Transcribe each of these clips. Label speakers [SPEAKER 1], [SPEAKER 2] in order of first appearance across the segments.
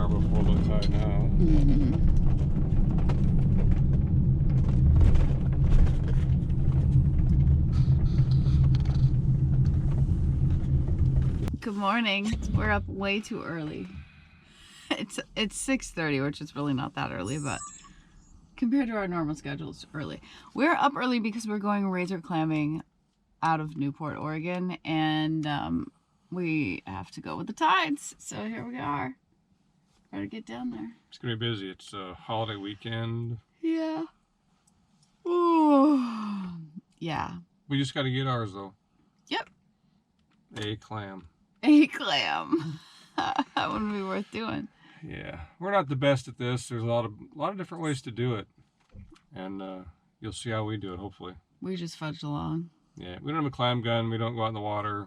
[SPEAKER 1] hour before low tide now.
[SPEAKER 2] Good morning. We're up way too early. It's 6:30, which is really not that early, but compared to our normal schedule, it's early. We're up early because we're going razor clamming out of Newport, Oregon, and we have to go with the tides. So here we are. Gotta get down there.
[SPEAKER 1] It's gonna be busy. It's a holiday weekend.
[SPEAKER 2] Yeah. Ooh. Yeah.
[SPEAKER 1] We just got to get ours though.
[SPEAKER 2] Yep.
[SPEAKER 1] A clam.
[SPEAKER 2] A clam. That wouldn't be worth doing.
[SPEAKER 1] Yeah, we're not the best at this. There's a lot of different ways to do it, and you'll see how we do it. Hopefully.
[SPEAKER 2] We just fudged along.
[SPEAKER 1] Yeah, we don't have a clam gun. We don't go out in the water.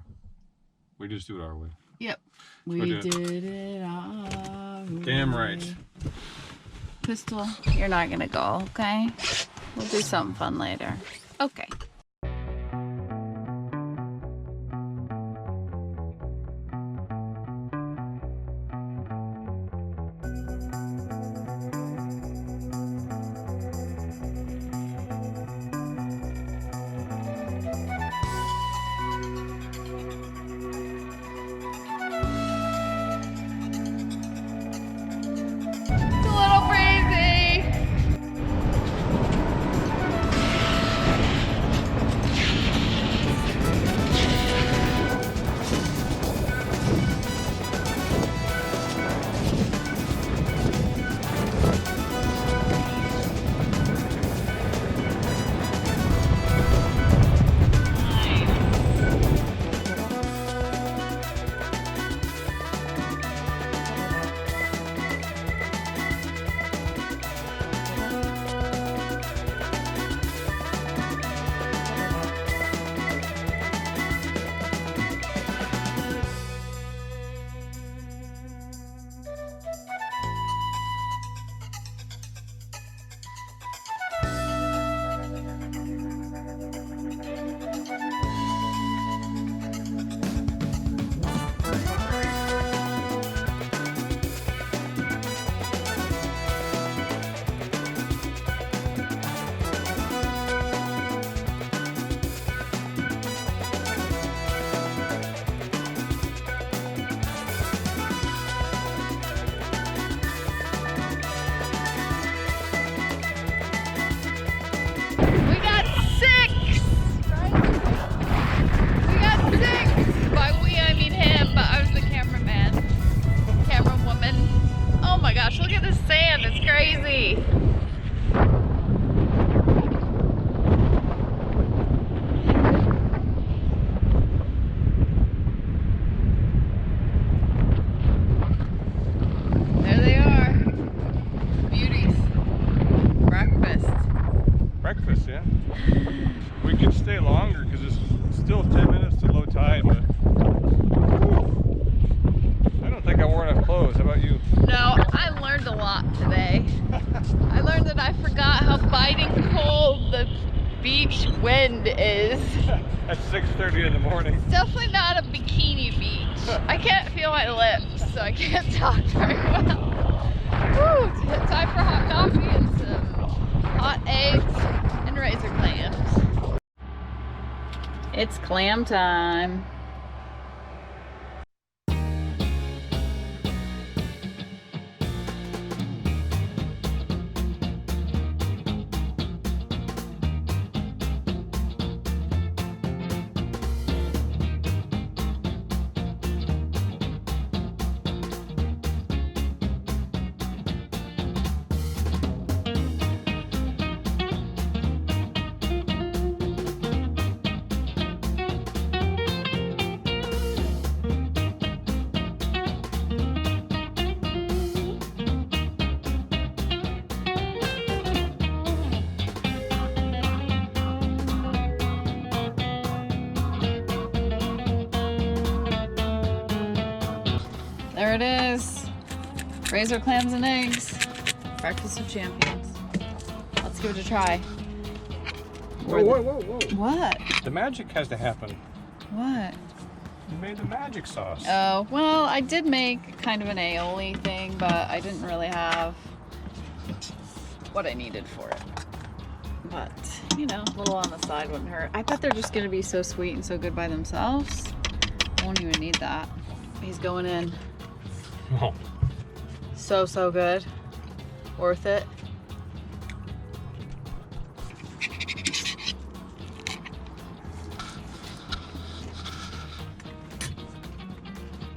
[SPEAKER 1] We just do it our way.
[SPEAKER 2] Yep. We did it our way.
[SPEAKER 1] Damn right.
[SPEAKER 2] Pistol, you're not gonna go, okay? We'll do something fun later. Okay. Look at the sand, it's crazy. There they are. Beauties. Breakfast.
[SPEAKER 1] Breakfast, yeah. We could stay longer because it's still 10 minutes to low tide, but I don't think I wore enough clothes. How about you?
[SPEAKER 2] No, I learned a lot today. I learned that I forgot how biting cold the beach wind is.
[SPEAKER 1] At 6:30 in the morning.
[SPEAKER 2] It's definitely not a bikini beach. I can't feel my lips, so I can't talk very well. Woo, time for hot coffee and some hot eggs and razor clams. It's clam time. There it is. Razor clams and eggs. Breakfast of champions. Let's give it a try.
[SPEAKER 1] Whoa, whoa, whoa, whoa.
[SPEAKER 2] What?
[SPEAKER 1] The magic has to happen.
[SPEAKER 2] What?
[SPEAKER 1] You made the magic sauce.
[SPEAKER 2] Oh, well, I did make kind of an aioli thing, but I didn't really have what I needed for it. But, you know, a little on the side wouldn't hurt. I bet they're just going to be so sweet and so good by themselves. I won't even need that. He's going in.
[SPEAKER 1] Oh.
[SPEAKER 2] So good. Worth it.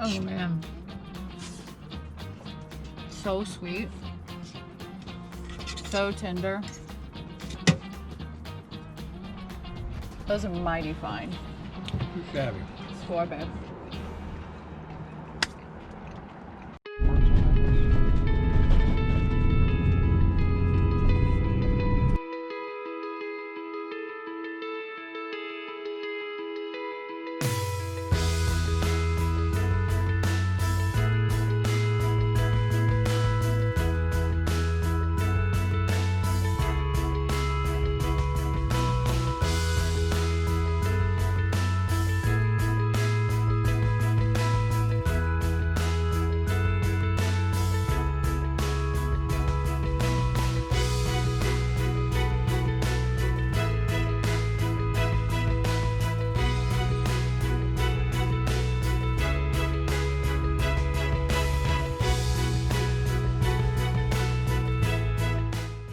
[SPEAKER 2] Oh man. So sweet. So tender. Those are mighty fine.
[SPEAKER 1] Shabby.
[SPEAKER 2] Score, babe.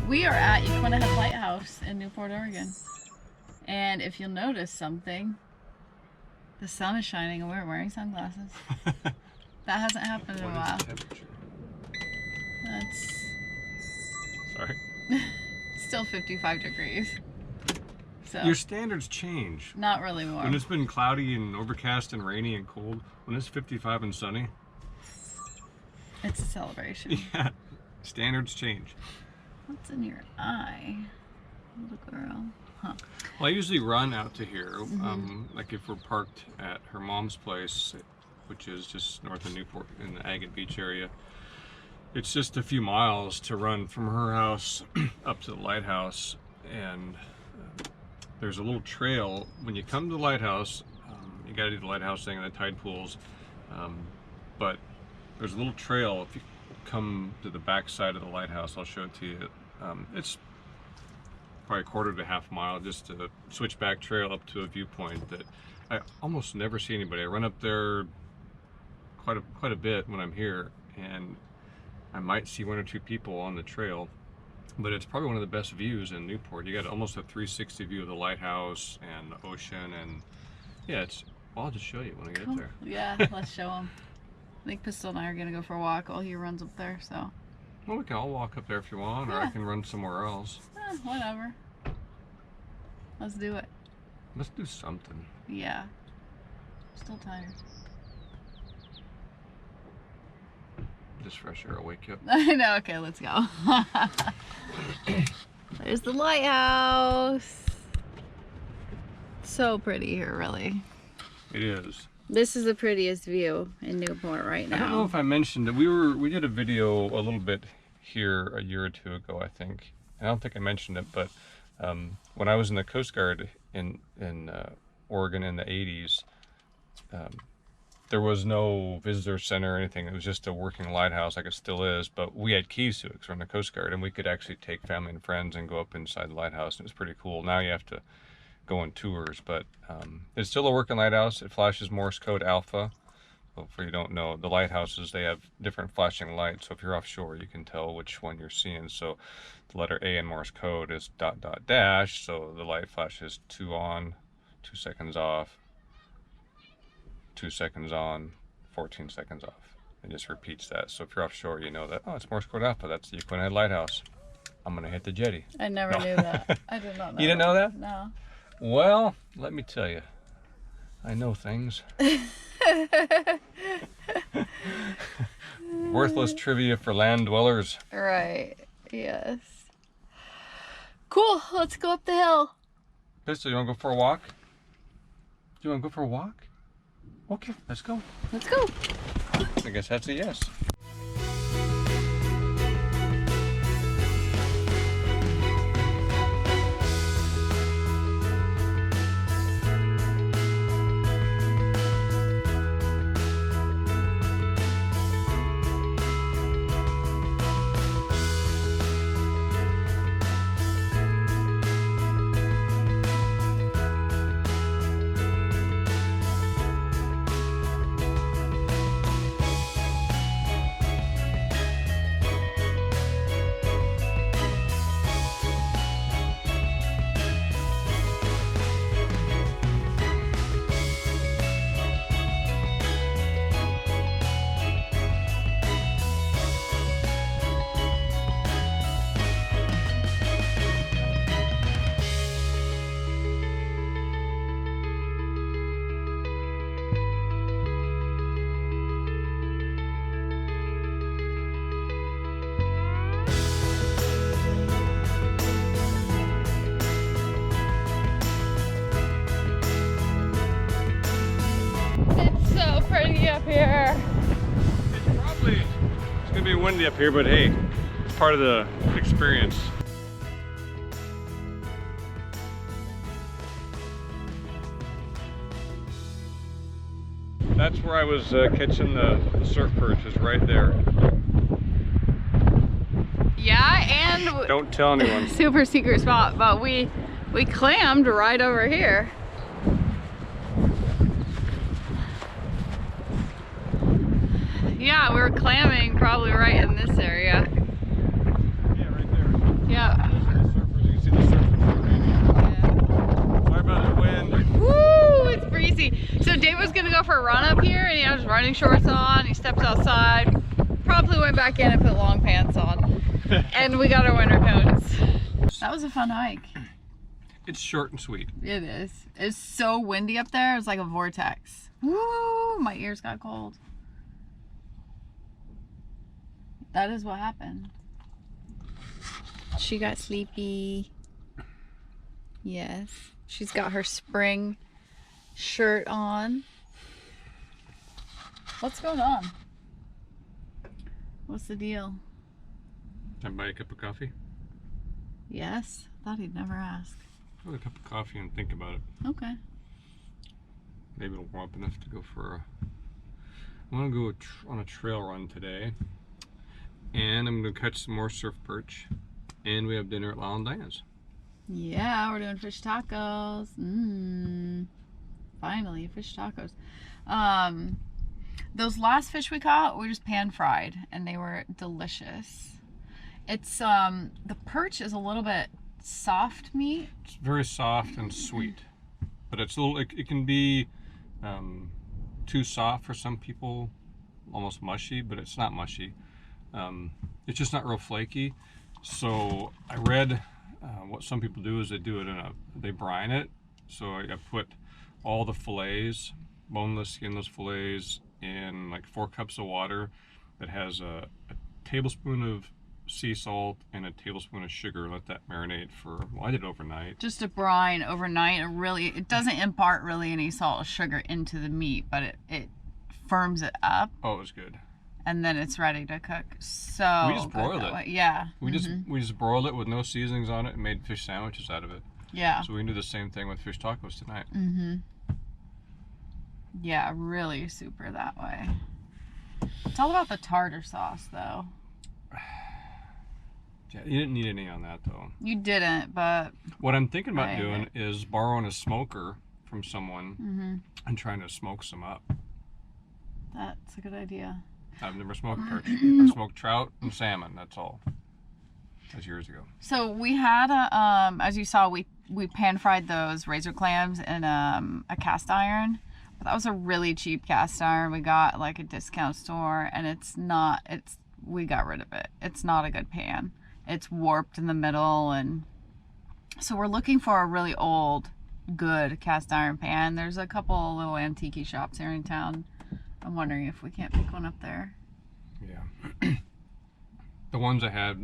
[SPEAKER 2] We are at Culinary Lighthouse in Newport, Oregon. And if you'll notice something, the sun is shining and we're wearing sunglasses. That hasn't happened in a while.
[SPEAKER 1] What is the temperature?
[SPEAKER 2] That's
[SPEAKER 1] Sorry.
[SPEAKER 2] still 55 degrees. So
[SPEAKER 1] Your standards change.
[SPEAKER 2] not really
[SPEAKER 1] When
[SPEAKER 2] warm.
[SPEAKER 1] it's been cloudy and overcast and rainy and cold, when it's 55 and sunny,
[SPEAKER 2] It's a celebration.
[SPEAKER 1] yeah, standards change.
[SPEAKER 2] What's in your eye, little girl? Huh.
[SPEAKER 1] Well, I usually run out to here, like if we're parked at her mom's place, which is just north of Newport in the Agate Beach area. It's just a few miles to run from her house up to the lighthouse, and there's a little trail. When you come to the lighthouse, you got to do the lighthouse thing and the tide pools, but there's a little trail. If you come to the back side of the lighthouse, I'll show it to you. It's probably a quarter to half mile, just a switchback trail up to a viewpoint that I almost never see anybody. I run up there quite a bit when I'm here, and I might see one or two people on the trail, but it's probably one of the best views in Newport. You got almost a 360 view of the lighthouse and the ocean, and yeah, well, I'll just show you when I get
[SPEAKER 2] Cool.
[SPEAKER 1] there.
[SPEAKER 2] Yeah, let's show him. I think Pistol and I are gonna go for a walk while he runs up there, so.
[SPEAKER 1] Well, we can all walk up there if you want, or I
[SPEAKER 2] Yeah.
[SPEAKER 1] can run somewhere else.
[SPEAKER 2] Whatever. Let's do it.
[SPEAKER 1] Let's do something.
[SPEAKER 2] Yeah. Still tired.
[SPEAKER 1] Just fresh air will wake you up.
[SPEAKER 2] I know, okay, let's go. There's the lighthouse. So pretty here, really.
[SPEAKER 1] It is.
[SPEAKER 2] This is the prettiest view in Newport right now.
[SPEAKER 1] I don't know if I mentioned it. We did a video a little bit here a year or two ago, I think. I don't think I mentioned it, but when I was in the Coast Guard in Oregon in the 80s, there was no visitor center or anything. It was just a working lighthouse, like it still is, but we had keys to it because we're in the Coast Guard, and we could actually take family and friends and go up inside the lighthouse, and it was pretty cool. Now you have to go on tours, but it's still a working lighthouse. It flashes Morse code alpha. So for you don't know, the lighthouses, they have different flashing lights, so if you're offshore you can tell which one you're seeing. So the letter A in Morse code is ... so the light flashes 2 on, 2 seconds off, 2 seconds on, 14 seconds off. It just repeats that. So if you're offshore, you know that, oh, it's Morse code alpha, that's the Culinary Lighthouse. I'm gonna hit the jetty.
[SPEAKER 2] I never knew that. I did not know.
[SPEAKER 1] You didn't know that?
[SPEAKER 2] No.
[SPEAKER 1] Well, let me tell you, I know things. Worthless trivia for land dwellers.
[SPEAKER 2] Right. Yes. Cool. Let's go up the hill.
[SPEAKER 1] Pistol, you want to go for a walk? Do you want to go for a walk? Okay, let's go.
[SPEAKER 2] Let's go.
[SPEAKER 1] I guess that's a yes. be windy up here, but hey, it's part of the experience. That's where I was catching the surf perch, is right there.
[SPEAKER 2] Yeah, and
[SPEAKER 1] don't tell anyone.
[SPEAKER 2] Super secret spot, but we clammed right over here. Yeah, we were clamming probably right in this area.
[SPEAKER 1] Yeah, right there.
[SPEAKER 2] Yeah.
[SPEAKER 1] Surfers, you can see the surfers.
[SPEAKER 2] Yeah.
[SPEAKER 1] Sorry about the wind.
[SPEAKER 2] Woo! It's breezy. So Dave was gonna go for a run up here, and he had his running shorts on. He stepped outside, probably went back in and put long pants on, and we got our winter coats. That was a fun hike.
[SPEAKER 1] It's short and sweet.
[SPEAKER 2] It is. It's so windy up there. It's like a vortex. Woo! My ears got cold. That is what happened. She got sleepy. Yes. She's got her spring shirt on. What's going on? What's the deal?
[SPEAKER 1] Can I buy a cup of coffee?
[SPEAKER 2] Yes. Thought he'd never ask.
[SPEAKER 1] Have a cup of coffee and think about it.
[SPEAKER 2] Okay.
[SPEAKER 1] Maybe it'll warm up enough to go for a... I'm gonna go on a trail run today. And I'm gonna catch some more surf perch. And we have dinner at Lyle and Diana's.
[SPEAKER 2] Yeah, we're doing fish tacos. Finally, fish tacos. Those last fish we caught, we just pan fried, and they were delicious. It's the perch is a little bit soft meat.
[SPEAKER 1] It's very soft and sweet, but it's a little. It can be too soft for some people, almost mushy, but it's not mushy. It's just not real flaky. So I read what some people do is they do it they brine it. So I put all the fillets, boneless, skinless fillets, in like 4 cups of water that has a tablespoon of sea salt and a tablespoon of sugar. Let that marinate for, well, I did it overnight.
[SPEAKER 2] Just a brine overnight. It doesn't impart really any salt or sugar into the meat, but it firms it up.
[SPEAKER 1] Oh, it was good.
[SPEAKER 2] And then it's ready to cook. So
[SPEAKER 1] we just broiled it.
[SPEAKER 2] Yeah.
[SPEAKER 1] We just broiled it with no seasonings on it and made fish sandwiches out of it.
[SPEAKER 2] Yeah.
[SPEAKER 1] So we can do the same thing with fish tacos tonight.
[SPEAKER 2] Yeah, really super that way. It's all about the tartar sauce, though.
[SPEAKER 1] Yeah, you didn't need any on that, though.
[SPEAKER 2] You didn't, but...
[SPEAKER 1] What I'm thinking about doing is borrowing a smoker from someone and trying to smoke some up.
[SPEAKER 2] That's a good idea.
[SPEAKER 1] I've never smoked perch. I've smoked trout and salmon, that's all. That's years ago.
[SPEAKER 2] So we had, as you saw, we pan fried those razor clams in a cast iron. But that was a really cheap cast iron. We got like a discount store, and we got rid of it. It's not a good pan. It's warped in the middle, and so we're looking for a really old, good cast iron pan. There's a couple little antique shops here in town. I'm wondering if we can't pick one up there.
[SPEAKER 1] Yeah. The ones I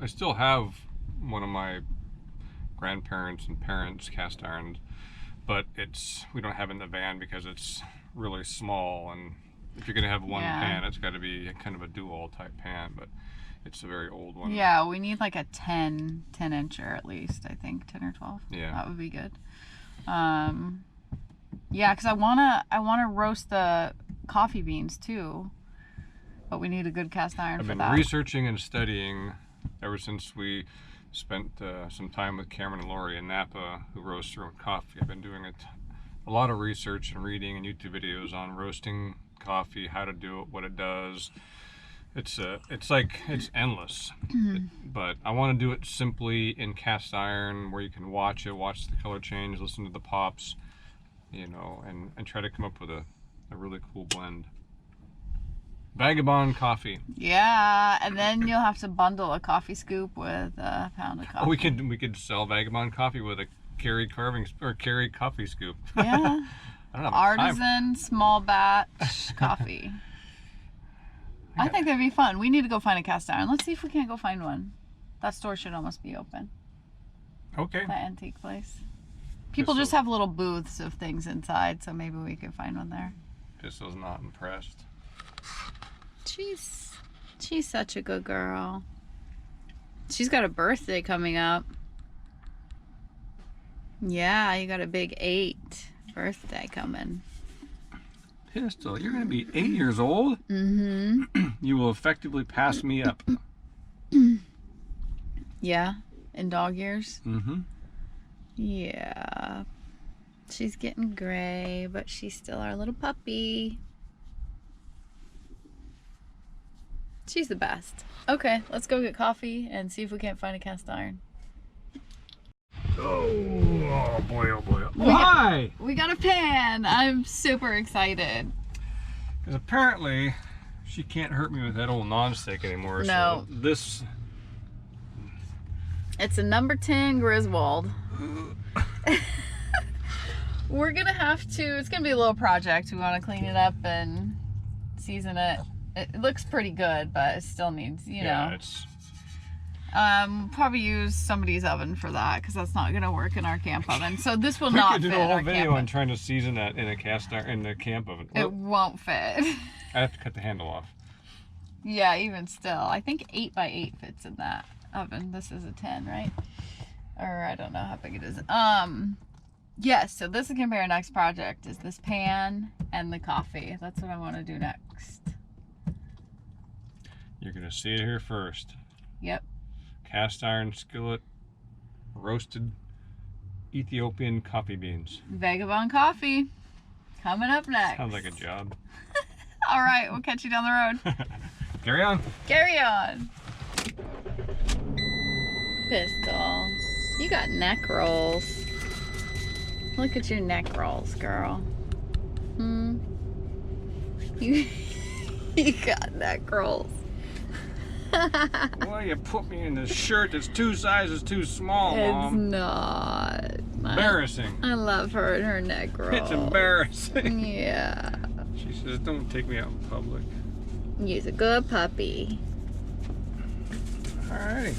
[SPEAKER 1] still have one of my grandparents and parents' cast irons, but we don't have it in the van because it's really small, and if you're gonna have one pan, it's got to be kind of a dual type pan, but it's a very old one.
[SPEAKER 2] Yeah, we need like a 10 incher at least, I think 10 or 12.
[SPEAKER 1] Yeah,
[SPEAKER 2] that would be good. Yeah, because I wanna roast the coffee beans too, but we need a good cast iron for that.
[SPEAKER 1] I've been researching and studying ever since we spent some time with Cameron and Lori in Napa, who roast their own coffee. I've been doing a lot of research and reading and YouTube videos on roasting coffee, how to do it, what it does. It's endless. But I want to do it simply in cast iron, where you can watch the color change, listen to the pops, you know, and try to come up with a really cool blend. Vagabond coffee.
[SPEAKER 2] Yeah, and then you'll have to bundle a coffee scoop with a pound of coffee.
[SPEAKER 1] Oh, we could sell Vagabond coffee with a Kerry coffee scoop.
[SPEAKER 2] Yeah.
[SPEAKER 1] I don't have
[SPEAKER 2] artisan small batch coffee. I think that'd be fun. We need to go find a cast iron. Let's see if we can't go find one. That store should almost be open.
[SPEAKER 1] Okay.
[SPEAKER 2] That antique place. People just have little booths of things inside, so maybe we could find one there.
[SPEAKER 1] Pistol's not impressed.
[SPEAKER 2] She's such a good girl. She's got a birthday coming up. Yeah, you got a big 8 birthday coming.
[SPEAKER 1] Pistol, you're gonna be 8 years old?
[SPEAKER 2] Mm-hmm.
[SPEAKER 1] You will effectively pass me up.
[SPEAKER 2] Yeah, in dog years.
[SPEAKER 1] Mm-hmm.
[SPEAKER 2] Yeah. She's getting gray, but she's still our little puppy. She's the best. Okay, let's go get coffee and see if we can't find a cast iron.
[SPEAKER 1] Oh boy, oh boy.
[SPEAKER 2] We got-
[SPEAKER 1] Hi!
[SPEAKER 2] We got a pan. I'm super excited.
[SPEAKER 1] Because apparently she can't hurt me with that old nonstick anymore.
[SPEAKER 2] No.
[SPEAKER 1] So this.
[SPEAKER 2] It's a number 10 Griswold. We're gonna have to, it's gonna be a little project. We want to clean it up and season it. It looks pretty good, but it still needs, you know.
[SPEAKER 1] It's.
[SPEAKER 2] Probably use somebody's oven for that because that's not gonna work in our camp oven. So this will
[SPEAKER 1] We
[SPEAKER 2] not
[SPEAKER 1] could
[SPEAKER 2] fit
[SPEAKER 1] do
[SPEAKER 2] in
[SPEAKER 1] a whole
[SPEAKER 2] our
[SPEAKER 1] video
[SPEAKER 2] camp
[SPEAKER 1] on
[SPEAKER 2] oven.
[SPEAKER 1] trying to season that in a cast iron in the camp oven.
[SPEAKER 2] It won't fit.
[SPEAKER 1] I have to cut the handle off.
[SPEAKER 2] Yeah, even still. I think 8x8 fits in that oven. This is a 10, right? Or I don't know how big it is. Yes, so this is gonna be our next project, is this pan and the coffee. That's what I want to do next.
[SPEAKER 1] You're gonna see it here first.
[SPEAKER 2] Yep.
[SPEAKER 1] Cast iron skillet, roasted Ethiopian coffee beans.
[SPEAKER 2] Vagabond coffee coming up next.
[SPEAKER 1] Sounds like a job.
[SPEAKER 2] All right, we'll catch you down the road.
[SPEAKER 1] Carry on.
[SPEAKER 2] Carry on. Pistol, you got neck rolls. Look at your neck rolls, girl. You got neck rolls.
[SPEAKER 1] Well, you put me in this shirt that's 2 sizes too small,
[SPEAKER 2] It's
[SPEAKER 1] Mom.
[SPEAKER 2] not.
[SPEAKER 1] Embarrassing.
[SPEAKER 2] I love her and her neck rolls.
[SPEAKER 1] It's embarrassing.
[SPEAKER 2] Yeah.
[SPEAKER 1] She says, don't take me out in public.
[SPEAKER 2] You's a good puppy.
[SPEAKER 1] Alrighty.